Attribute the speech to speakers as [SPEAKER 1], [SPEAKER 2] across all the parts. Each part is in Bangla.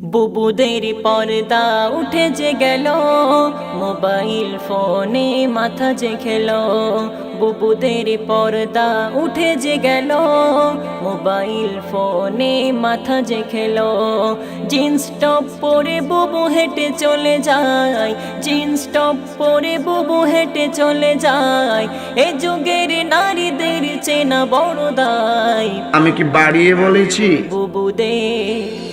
[SPEAKER 1] বুবুদের পর্দা উঠে যে গেল, মোবাইল ফোনে মাথা যে খেল। বুবুদের পর্দা উঠে যে গেল, মোবাইল ফোনে মাথা যে খেল। জিন্স টপ পরে বুবু হেঁটে চলে যায়, জিন্স টপ পরে বুবু হেঁটে চলে যায়। এ যুগের নারীদের চেনা বড় দায়।
[SPEAKER 2] আমি কি বাড়িয়ে বলেছি?
[SPEAKER 1] বুবুদের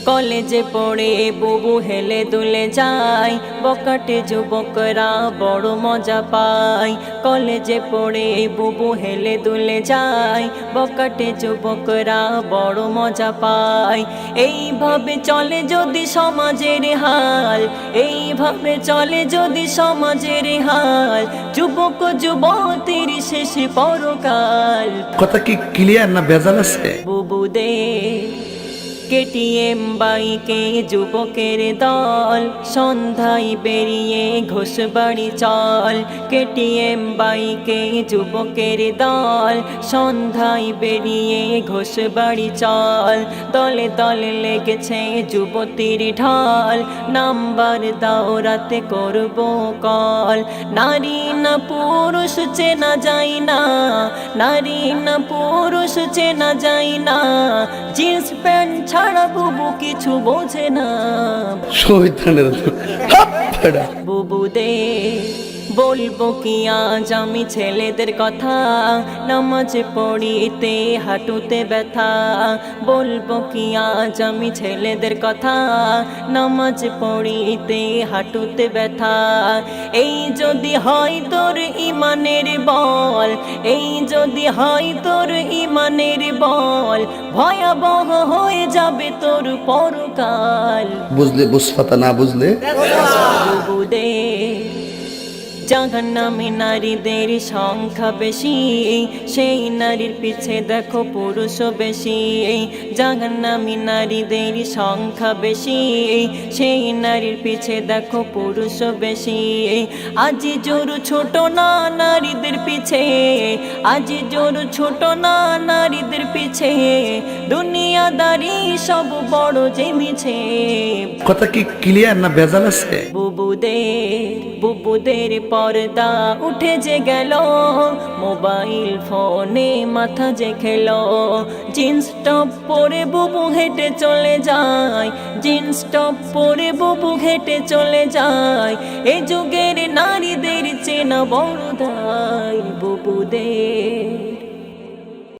[SPEAKER 1] কলেজে পড়ে বুবু হেলে দুলে যায়, বকাটে যুবকরা বড় মজা পায়। কলেজে পড়ে বুবু হেলে দুলে যায়, বকাটে যুবকরা বড় মজা পায়। এইভাবে চলে যদি সমাজের হাল, এইভাবে চলে যদি সমাজের হাল, যুবক যুবতীর শেষে পরকাল।
[SPEAKER 2] কথা কি ক্লিয়ার না ভেজাল আছে?
[SPEAKER 1] বুবুদের কেটিএম বাইকে যুবকের দল, সন্ধ্যায় বেরিয়ে ঘোষবাড়ি চল। কেটিএম বাইকে যুবকের দল, সন্ধ্যায় বেরিয়ে ঘোষবাড়ি চল। দলে দলে লেগেছে যুবতীর ঢল, নাম্বার দাও রাতে করব কল। নারী না পুরুষ চেনা যায় না, নারী না পুরুষ চেনা যায় না, জিন্স প্যান্ট ছাড়া বুবু কিছু বোঝে না।
[SPEAKER 2] শয়তানের
[SPEAKER 1] বুবুদের বলবো কি আজ আমি ছেলেদের কথা, নামাজ পড়িতে হাঁটুতে ব্যথা। বলবো কি আজ আমি ছেলেদের কথা, নামাজ পড়িতে হাঁটুতে ব্যথা। এই যদি হয় তোর ইমানের বল, এই যদি হয় তোর ইমানের বল, ভয়াবহ হয়ে যাবে তোর পরকাল।
[SPEAKER 2] বুঝলে বুঝপাতা, না বুঝলে
[SPEAKER 1] বুবুদের জাহান্নামে নারীদের সংখ্যা বেশি, সেই নারীর পিছে দেখো পুরুষ বেশি। জাহান্নামে নারীদের সংখ্যা বেশি, সেই নারীর পিছে দেখো পুরুষ বেশি। আজি জোর ছোট না নারীদের পিছে, আজি জোর ছোট না নারীদের পিছে, দুনিয়াদারি সব বড় জেমিছে।
[SPEAKER 2] কথা কি ক্লিয়ার না ভেজাল আছে?
[SPEAKER 1] বুবুদের পর্দা উঠে যে গেল, মোবাইল ফোনে মাথা যে খেল। জিন্স টপ পরে বুবু হেঁটে চলে যায়, জিন্স টপ পরে বুবু হেঁটে চলে যায়। এ যুগের নারীদের চেনা বড় দায়। বুবুদের